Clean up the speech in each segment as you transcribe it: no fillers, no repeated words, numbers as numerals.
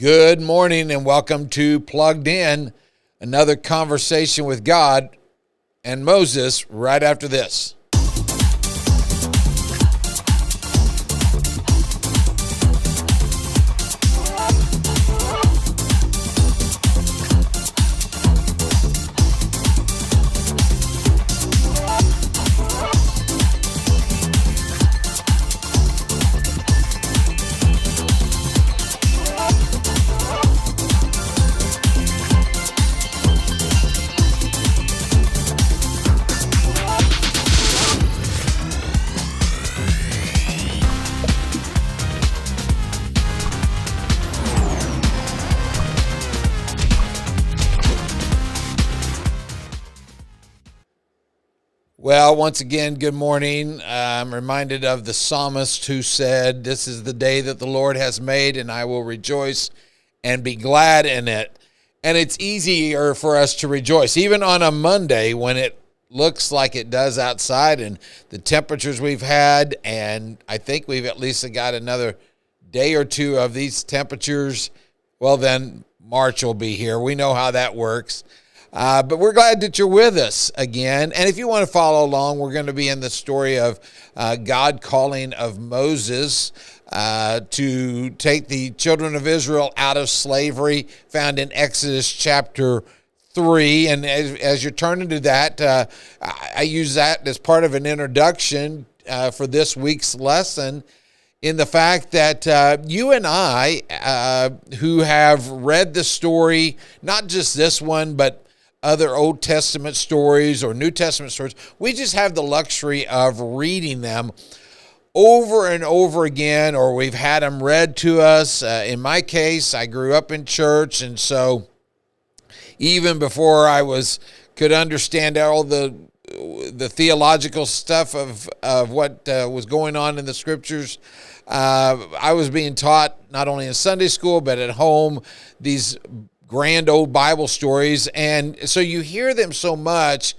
Good morning and welcome to Plugged In, another conversation with God and Moses right after this. Well, once again, good morning. I'm reminded of the psalmist who said, "This is the day that the Lord has made, and I will rejoice and be glad in it." And it's easier for us to rejoice, even on a Monday when it looks like it does outside and the temperatures we've had. And I think we've at least got another day or two of these temperatures. Well, then March will be here. We know how that works. But we're glad that you're with us again. And if you want to follow along, we're going to be in the story of God calling of Moses to take the children of Israel out of slavery, found in Exodus chapter 3. And as you're turning to that, I use that as part of an introduction for this week's lesson, in the fact that you and I, who have read the story, not just this one, but other Old Testament stories or New Testament stories, we just have the luxury of reading them over and over again, or we've had them read to us. In my case, I grew up in church, and so even before I could understand all the theological stuff of what was going on in the scriptures, I was being taught not only in Sunday school but at home these grand old Bible stories. And so you hear them so much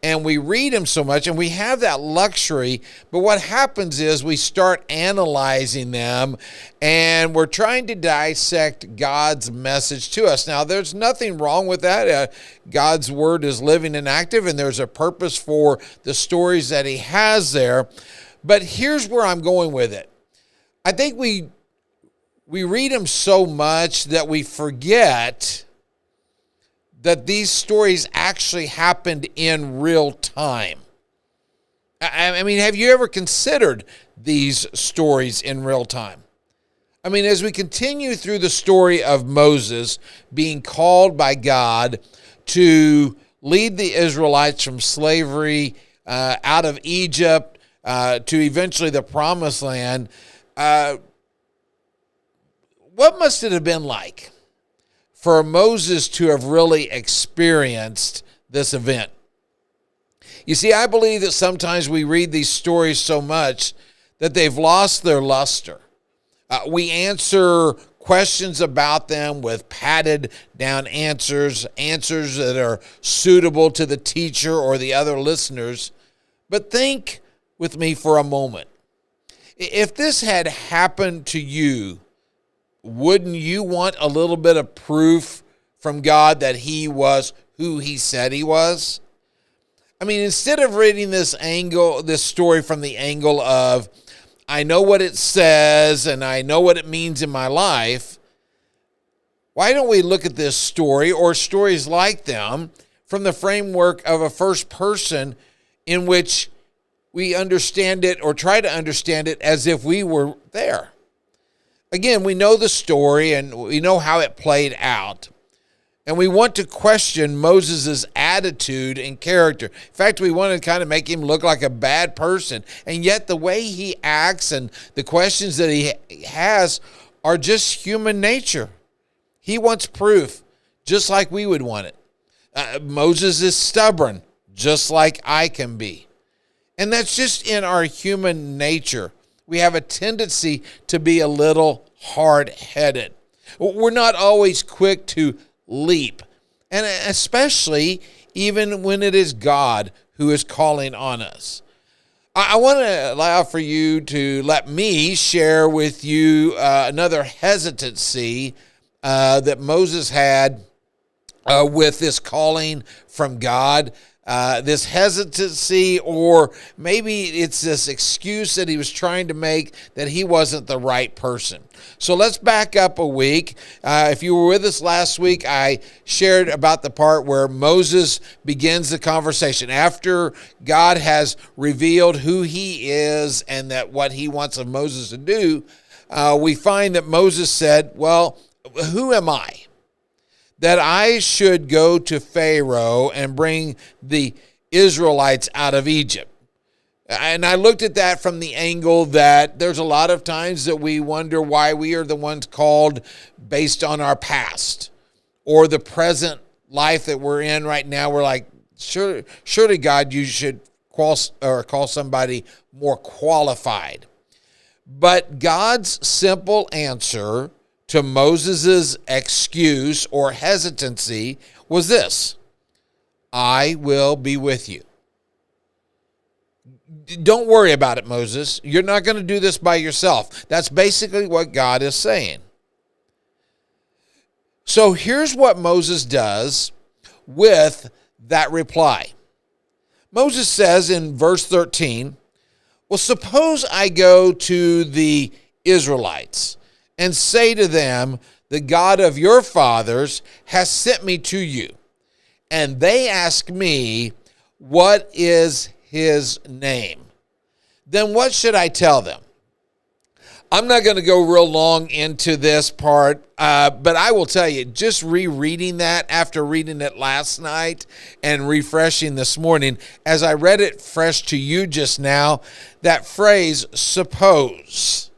and we read them so much and we have that luxury. But what happens is we start analyzing them and we're trying to dissect God's message to us. Now, there's nothing wrong with that. God's word is living and active, and there's a purpose for the stories that he has there. But here's where I'm going with it. I think we read them so much that we forget that these stories actually happened in real time. I mean, have you ever considered these stories in real time? I mean, as we continue through the story of Moses being called by God to lead the Israelites from slavery out of Egypt to eventually the Promised Land, what must it have been like for Moses to have really experienced this event? You see, I believe that sometimes we read these stories so much that they've lost their luster. We answer questions about them with padded down answers that are suitable to the teacher or the other listeners. But think with me for a moment. If this had happened to you, wouldn't you want a little bit of proof from God that he was who he said he was? I mean, instead of reading this story from the angle of, I know what it says and I know what it means in my life, why don't we look at this story or stories like them from the framework of a first person in which we understand it or try to understand it as if we were there? Again, we know the story and we know how it played out. And we want to question Moses' attitude and character. In fact, we want to kind of make him look like a bad person. And yet the way he acts and the questions that he has are just human nature. He wants proof, just like we would want it. Moses is stubborn, just like I can be. And that's just in our human nature. We have a tendency to be a little hard-headed. We're not always quick to leap, and especially even when it is God who is calling on us. I want to allow for you to let me share with you another hesitancy that Moses had with this calling from God, this hesitancy, or maybe it's this excuse that he was trying to make that he wasn't the right person. So let's back up a week. If you were with us last week, I shared about the part where Moses begins the conversation. After God has revealed who he is and that what he wants of Moses to do, we find that Moses said, well, who am I that I should go to Pharaoh and bring the Israelites out of Egypt? And I looked at that from the angle that there's a lot of times that we wonder why we are the ones called based on our past or the present life that we're in right now. We're like, surely God, you should call somebody more qualified. But God's simple answer to Moses' excuse or hesitancy was this: I will be with you. Don't worry about it, Moses. You're not going to do this by yourself. That's basically what God is saying. So here's what Moses does with that reply. Moses says in verse 13, well, suppose I go to the Israelites and say to them, the God of your fathers has sent me to you. And they ask me, what is his name? Then what should I tell them? I'm not going to go real long into this part, but I will tell you, just rereading that after reading it last night and refreshing this morning, as I read it fresh to you just now, that phrase, suppose.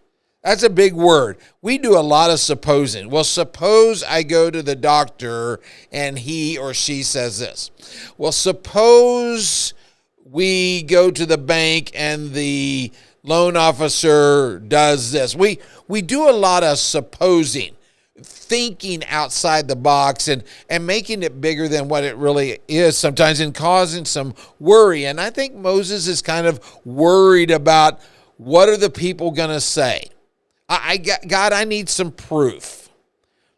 That's a big word. We do a lot of supposing. Well, suppose I go to the doctor and he or she says this. Well, suppose we go to the bank and the loan officer does this. We do a lot of supposing, thinking outside the box and making it bigger than what it really is sometimes, and causing some worry. And I think Moses is kind of worried about, what are the people going to say? God, I need some proof.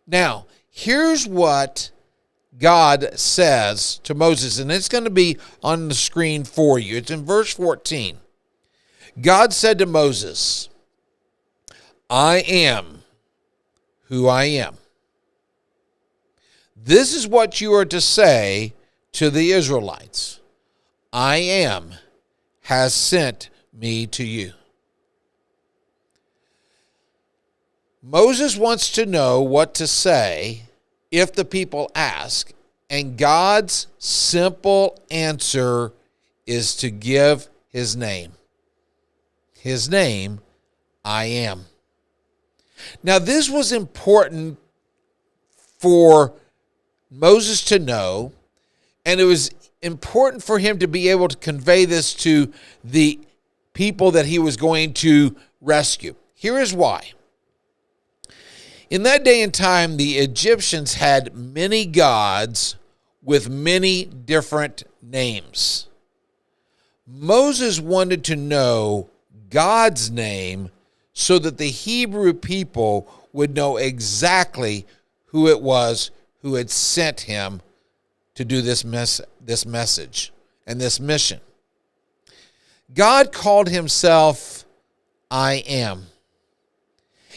Now, here's what God says to Moses, and it's going to be on the screen for you. It's in verse 14. God said to Moses, I am who I am. This is what you are to say to the Israelites. I am has sent me to you. Moses wants to know what to say if the people ask, and God's simple answer is to give his name. His name, I am. Now, this was important for Moses to know, and it was important for him to be able to convey this to the people that he was going to rescue. Here is why. In that day and time, the Egyptians had many gods with many different names. Moses wanted to know God's name so that the Hebrew people would know exactly who it was who had sent him to do this message and this mission. God called himself I Am.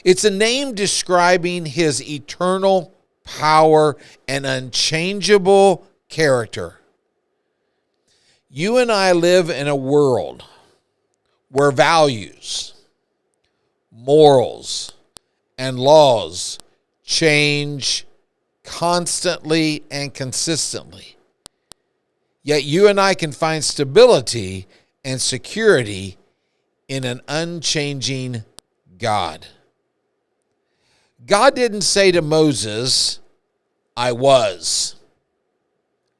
It's a name describing his eternal power and unchangeable character. You and I live in a world where values, morals, and laws change constantly and consistently. Yet you and I can find stability and security in an unchanging God. God didn't say to Moses, I was,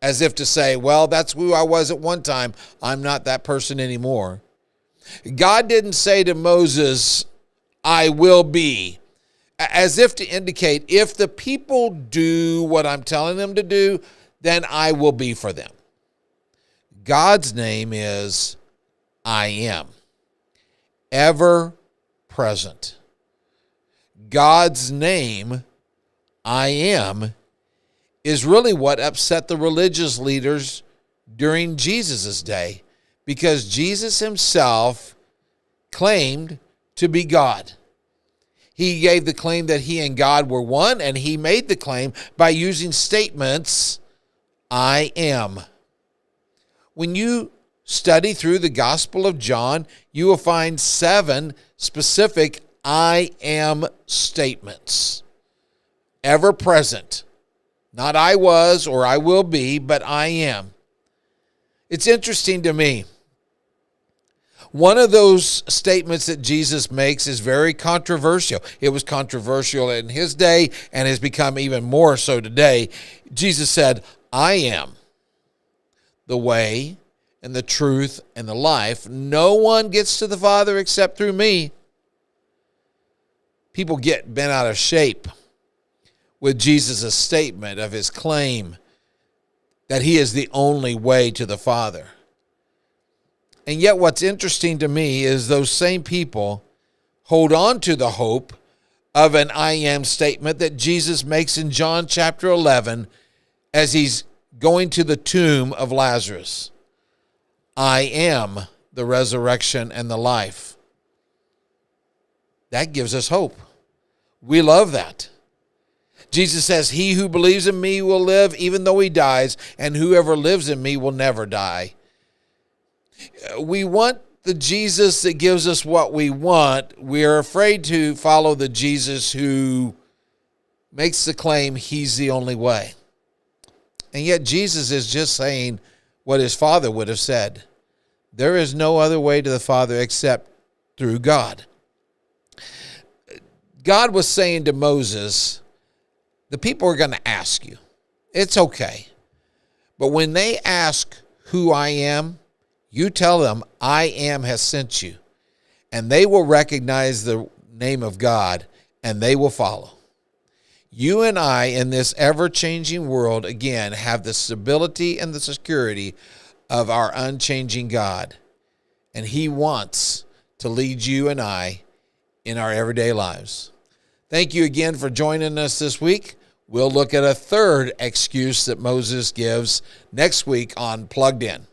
as if to say, well, that's who I was at one time. I'm not that person anymore. God didn't say to Moses, I will be, as if to indicate, if the people do what I'm telling them to do, then I will be for them. God's name is I Am, ever present. God's name, I am, is really what upset the religious leaders during Jesus' day, because Jesus himself claimed to be God. He gave the claim that he and God were one, and he made the claim by using statements, I am. When you study through the Gospel of John, you will find 7 specific I am statements, ever present. Not I was or I will be, but I am. It's interesting to me. One of those statements that Jesus makes is very controversial. It was controversial in his day and has become even more so today. Jesus said, I am the way and the truth and the life. No one gets to the Father except through me. People get bent out of shape with Jesus' statement of his claim that he is the only way to the Father. And yet what's interesting to me is those same people hold on to the hope of an I am statement that Jesus makes in John chapter 11 as he's going to the tomb of Lazarus. I am the resurrection and the life. That gives us hope. We love that. Jesus says, he who believes in me will live even though he dies, and whoever lives in me will never die. We want the Jesus that gives us what we want. We are afraid to follow the Jesus who makes the claim he's the only way. And yet Jesus is just saying what his Father would have said. There is no other way to the Father except through God. God was saying to Moses, the people are going to ask you. It's okay. But when they ask who I am, you tell them, I am has sent you. And they will recognize the name of God, and they will follow. You and I, in this ever-changing world, again, have the stability and the security of our unchanging God. And he wants to lead you and I in our everyday lives. Thank you again for joining us this week. We'll look at a third excuse that Moses gives next week on Plugged In.